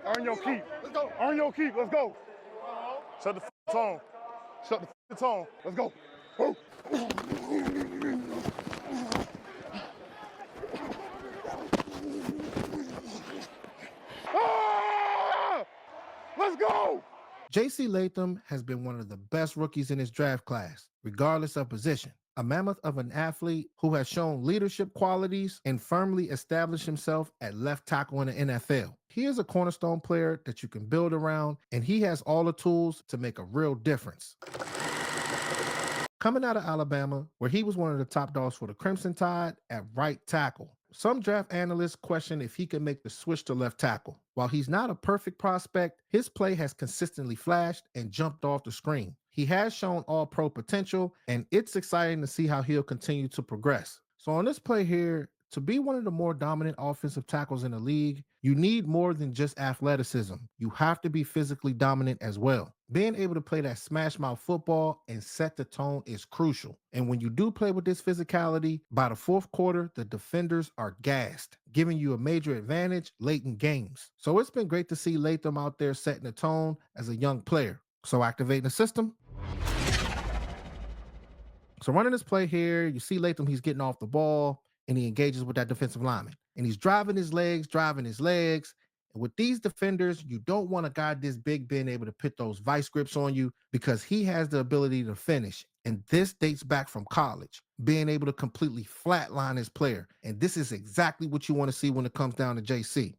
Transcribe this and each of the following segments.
Earn your keep. Let's go. Earn your keep. Let's go. Shut the tone. Shut the tone. Let's go. Woo. Ah! Let's go. J.C. Latham has been one of the best rookies in his draft class, regardless of position. A mammoth of an athlete who has shown leadership qualities and firmly established himself at left tackle in the NFL. He is a cornerstone player that you can build around, and he has all the tools to make a real difference. Coming out of Alabama, where he was one of the top dogs for the Crimson Tide at right tackle. Some draft analysts question if he can make the switch to left tackle. While he's not a perfect prospect, his play has consistently flashed and jumped off the screen. He has shown all-pro potential, and it's exciting to see how he'll continue to progress. So on this play here, to be one of the more dominant offensive tackles in the league, you need more than just athleticism. You have to be physically dominant as well. Being able to play that smash mouth football and set the tone is crucial. And when you do play with this physicality, by the fourth quarter, the defenders are gassed, giving you a major advantage late in games. So it's been great to see Latham out there setting the tone as a young player. So activating the system. So running this play here, you see Latham, he's getting off the ball and he engages with that defensive lineman. And he's driving his legs. And with these defenders, you don't want a guy this big being able to put those vice grips on you because he has the ability to finish. And this dates back from college, being able to completely flatline his player. And this is exactly what you want to see when it comes down to JC.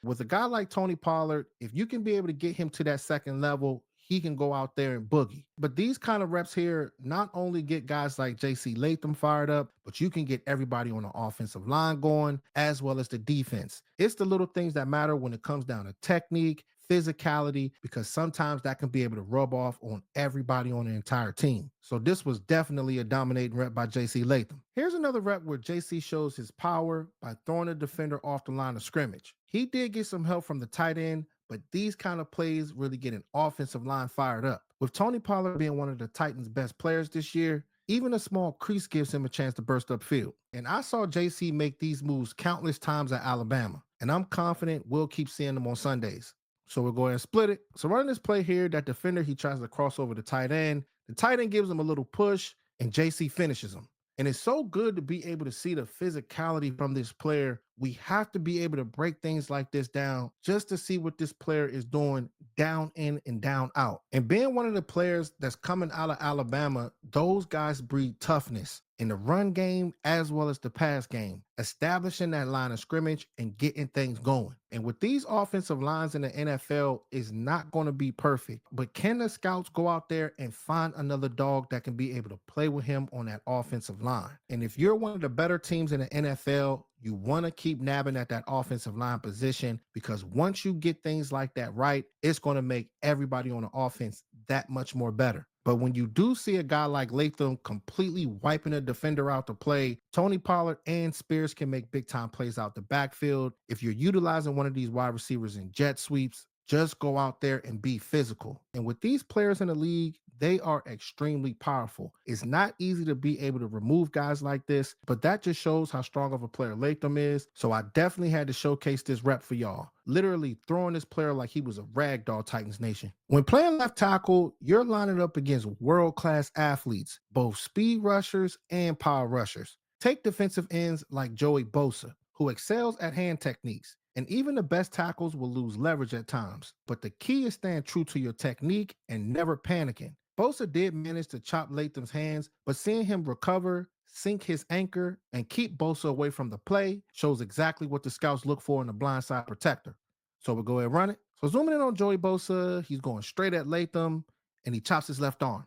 With a guy like Tony Pollard, if you can be able to get him to that second level, he can go out there and boogie. But these kind of reps here not only get guys like J.C. Latham fired up, but you can get everybody on the offensive line going, as well as the defense. It's the little things that matter when it comes down to technique, physicality, because sometimes that can be able to rub off on everybody on the entire team. So this was definitely a dominating rep by J.C. Latham. Here's another rep where J.C. shows his power by throwing a defender off the line of scrimmage. He did get some help from the tight end, but these kind of plays really get an offensive line fired up. With Tony Pollard being one of the Titans' best players this year, even a small crease gives him a chance to burst upfield. And I saw JC make these moves countless times at Alabama, and I'm confident we'll keep seeing them on Sundays. So we'll go ahead and split it. So running this play here, that defender, he tries to cross over the tight end. The tight end gives him a little push, and JC finishes him. And it's so good to be able to see the physicality from this player. We have to be able to break things like this down just to see what this player is doing down in and down out. And being one of the players that's coming out of Alabama, those guys breed toughness in the run game as well as the pass game, establishing that line of scrimmage and getting things going. And with these offensive lines in the NFL, is not going to be perfect, but can the scouts go out there and find another dog that can be able to play with him on that offensive line? And if you're one of the better teams in the NFL, you want to keep nabbing at that offensive line position, because once you get things like that right, it's going to make everybody on the offense that much more better. But when you do see a guy like Latham completely wiping a defender out to play, Tony Pollard and Spears can make big time plays out the backfield. If you're utilizing one of these wide receivers in jet sweeps, just go out there and be physical. And with these players in the league, they are extremely powerful. It's not easy to be able to remove guys like this, but that just shows how strong of a player Latham is. So I definitely had to showcase this rep for y'all. Literally throwing this player like he was a ragdoll, Titans Nation. When playing left tackle, you're lining up against world-class athletes, both speed rushers and power rushers. Take defensive ends like Joey Bosa, who excels at hand techniques. And even the best tackles will lose leverage at times. But the key is staying true to your technique and never panicking. Bosa did manage to chop Latham's hands, but seeing him recover, sink his anchor, and keep Bosa away from the play shows exactly what the scouts look for in a blindside protector. So we'll go ahead and run it. So zooming in on Joey Bosa, he's going straight at Latham, and he chops his left arm.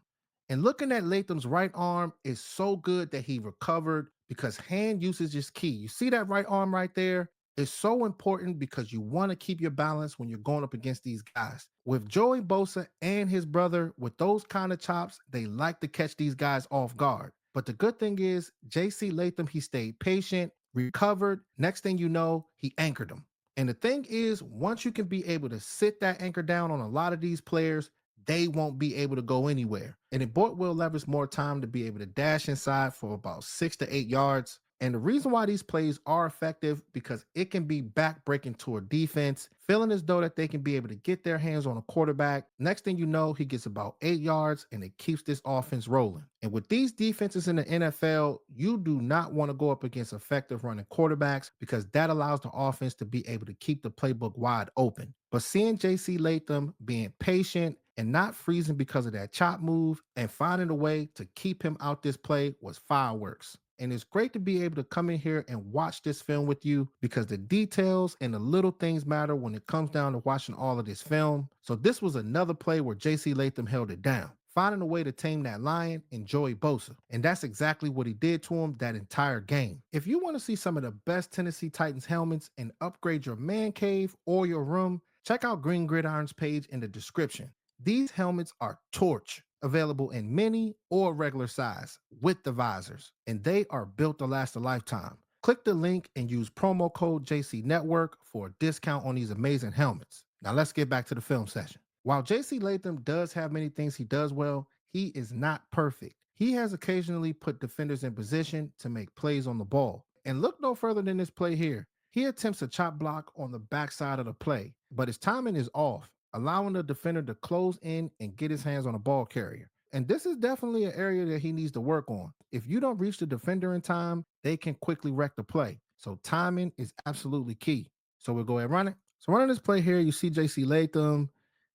And looking at Latham's right arm is so good that he recovered, because hand usage is key. You see that right arm right there? It's so important because you want to keep your balance when you're going up against these guys. With Joey Bosa and his brother, with those kind of chops, they like to catch these guys off guard. But the good thing is, J.C. Latham, he stayed patient, recovered. Next thing you know, he anchored them. And the thing is, once you can be able to sit that anchor down on a lot of these players, they won't be able to go anywhere. And it bought Will Levis more time to be able to dash inside for about 6 to 8 yards. And the reason why these plays are effective because it can be back-breaking to a defense, feeling as though that they can be able to get their hands on a quarterback. Next thing you know, he gets about 8 yards and it keeps this offense rolling. And with these defenses in the NFL, you do not want to go up against effective running quarterbacks because that allows the offense to be able to keep the playbook wide open. But seeing JC Latham being patient and not freezing because of that chop move and finding a way to keep him out this play was fireworks. And it's great to be able to come in here and watch this film with you because the details and the little things matter when it comes down to watching all of this film. So this was another play where JC Latham held it down, finding a way to tame that lion and Joey Bosa. And that's exactly what he did to him that entire game. If you want to see some of the best Tennessee Titans helmets and upgrade your man cave or your room, check out Green Gridiron's page in the description. These helmets are torch, available in mini or regular size with the visors, and they are built to last a lifetime. Click the link and use promo code JC Network for a discount on these amazing helmets. Now let's get back to the film session. While JC Latham does have many things he does well, he is not perfect. He has occasionally put defenders in position to make plays on the ball. And look no further than this play here. He attempts a chop block on the backside of the play, but his timing is off, allowing the defender to close in and get his hands on a ball carrier. And this is definitely an area that he needs to work on. If you don't reach the defender in time, they can quickly wreck the play. So timing is absolutely key. So we'll go ahead and run it. So running this play here, you see JC Latham.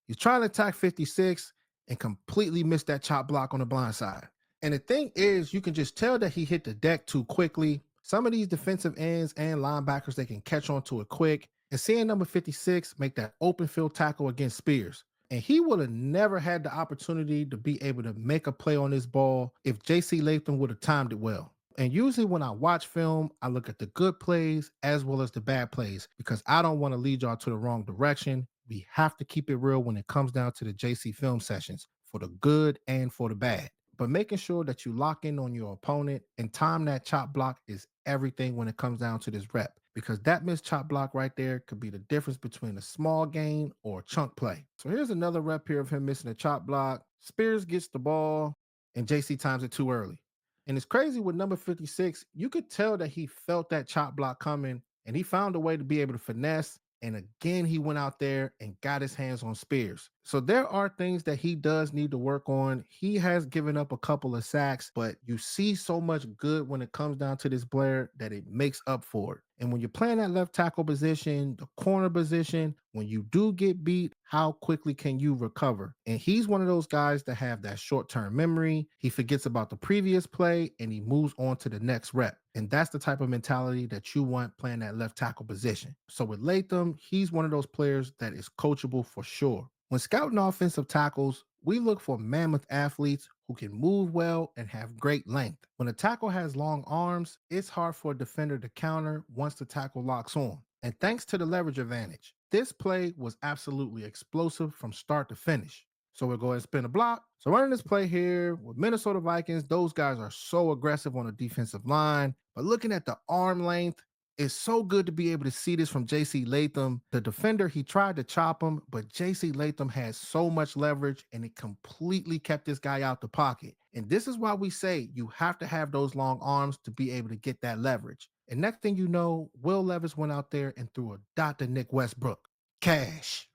He's trying to attack 56 and completely missed that chop block on the blind side. And the thing is, you can just tell that he hit the deck too quickly. Some of these defensive ends and linebackers, they can catch on to it quick. And seeing number 56 make that open field tackle against Spears. And he would have never had the opportunity to be able to make a play on this ball if JC Latham would have timed it well. And usually when I watch film, I look at the good plays as well as the bad plays because I don't want to lead y'all to the wrong direction. We have to keep it real when it comes down to the JC film sessions for the good and for the bad. But making sure that you lock in on your opponent and time that chop block is everything when it comes down to this rep, because that missed chop block right there could be the difference between a small gain or a chunk play. So here's another rep here of him missing a chop block. Spears gets the ball and JC times it too early. And it's crazy with number 56, you could tell that he felt that chop block coming and he found a way to be able to finesse. And again, he went out there and got his hands on Spears. So there are things that he does need to work on. He has given up a couple of sacks, but you see so much good when it comes down to this Blair that it makes up for it. And when you're playing that left tackle position, the corner position, when you do get beat, how quickly can you recover? And he's one of those guys that have that short-term memory. He forgets about the previous play and he moves on to the next rep. And that's the type of mentality that you want playing that left tackle position. So with Latham, he's one of those players that is coachable for sure. When scouting offensive tackles, we look for mammoth athletes who can move well and have great length. When a tackle has long arms, it's hard for a defender to counter once the tackle locks on. And thanks to the leverage advantage, this play was absolutely explosive from start to finish. So we'll go ahead and spin a block. So running this play here with Minnesota Vikings, those guys are so aggressive on the defensive line. But looking at the arm length, it's so good to be able to see this from JC Latham. The defender, he tried to chop him, but JC Latham has so much leverage and it completely kept this guy out the pocket. And this is why we say you have to have those long arms to be able to get that leverage. And next thing you know, Will Levis went out there and threw a dot to Nick Westbrook. Cash.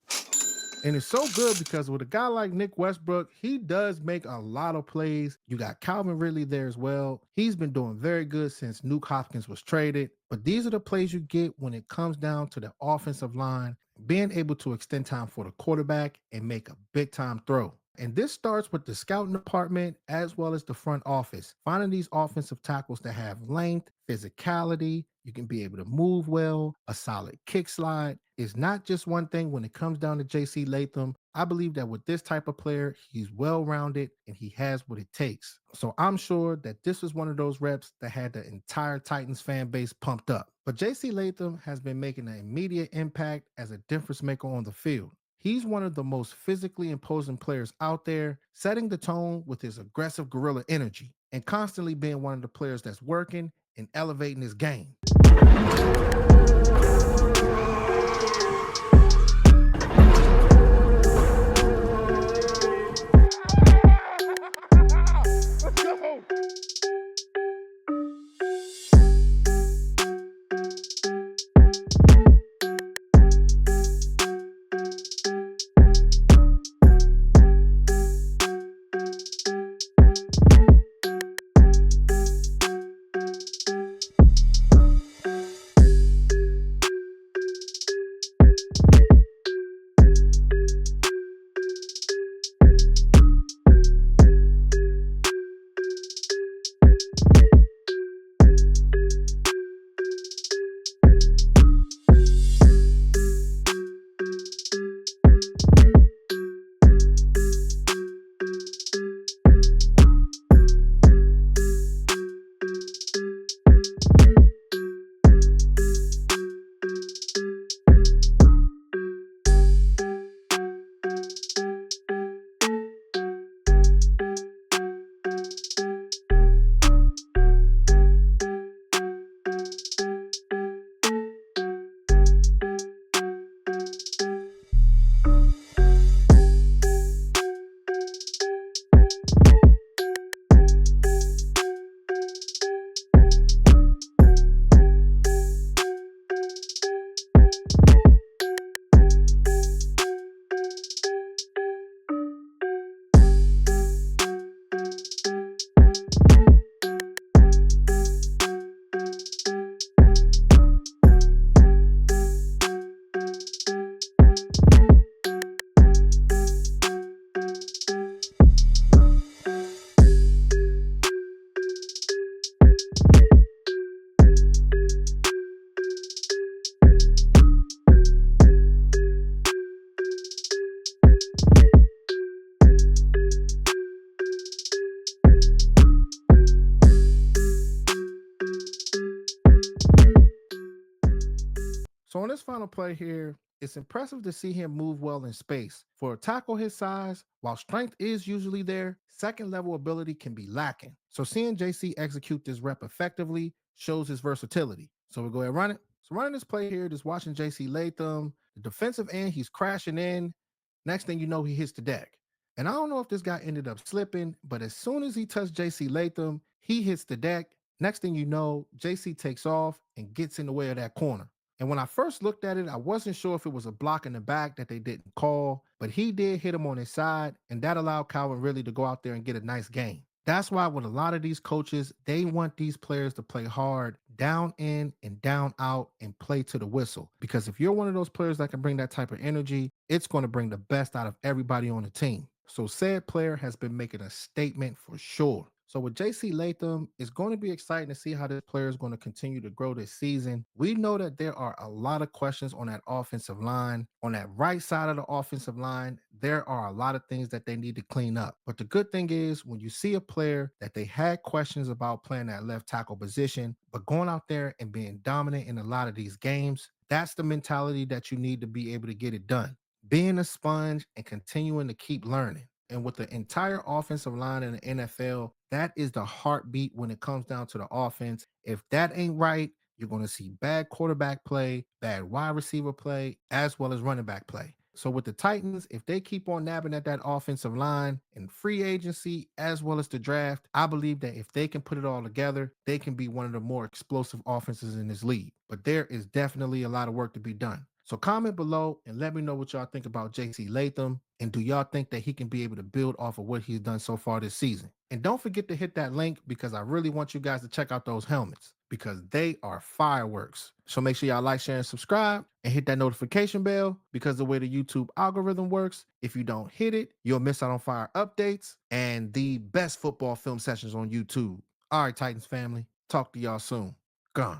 And it's so good because with a guy like Nick Westbrook, he does make a lot of plays. You got Calvin Ridley there as well. He's been doing very good since Nuke Hopkins was traded. But these are the plays you get when it comes down to the offensive line, being able to extend time for the quarterback and make a big time throw. And this starts with the scouting department as well as the front office. Finding these offensive tackles that have length, physicality, you can be able to move well, a solid kick slide. It's not just one thing when it comes down to JC Latham. I believe that with this type of player, he's well-rounded and he has what it takes. So I'm sure that this was one of those reps that had the entire Titans fan base pumped up. But JC Latham has been making an immediate impact as a difference maker on the field. He's one of the most physically imposing players out there, setting the tone with his aggressive gorilla energy and constantly being one of the players that's working and elevating his game. Let's go! So on this final play here, it's impressive to see him move well in space. For a tackle his size, while strength is usually there, second level ability can be lacking. So seeing JC execute this rep effectively shows his versatility. So we'll go ahead and run it. So running this play here, just watching JC Latham, the defensive end, he's crashing in. Next thing you know, he hits the deck. And I don't know if this guy ended up slipping, but as soon as he touched JC Latham, he hits the deck. Next thing you know, JC takes off and gets in the way of that corner. And when I first looked at it, I wasn't sure if it was a block in the back that they didn't call, but he did hit him on his side, and that allowed Calvin really to go out there and get a nice game. That's why with a lot of these coaches, they want these players to play hard, down in and down out, and play to the whistle. Because if you're one of those players that can bring that type of energy, it's going to bring the best out of everybody on the team. So said player has been making a statement for sure. So with JC Latham, it's going to be exciting to see how this player is going to continue to grow this season. We know that there are a lot of questions on that offensive line. On that right side of the offensive line, there are a lot of things that they need to clean up. But the good thing is when you see a player that they had questions about playing that left tackle position, but going out there and being dominant in a lot of these games, that's the mentality that you need to be able to get it done. Being a sponge and continuing to keep learning. And with the entire offensive line in the NFL, that is the heartbeat when it comes down to the offense. If that ain't right, you're going to see bad quarterback play, bad wide receiver play, as well as running back play. So with the Titans, if they keep on nabbing at that offensive line in free agency as well as the draft, I believe that if they can put it all together, they can be one of the more explosive offenses in this league. But there is definitely a lot of work to be done. So comment below and let me know what y'all think about JC Latham. And do y'all think that he can be able to build off of what he's done so far this season? And don't forget to hit that link because I really want you guys to check out those helmets because they are fireworks. So make sure y'all like, share, and subscribe and hit that notification bell because the way the YouTube algorithm works, if you don't hit it, you'll miss out on fire updates and the best football film sessions on YouTube. All right, Titans family, talk to y'all soon. Gone.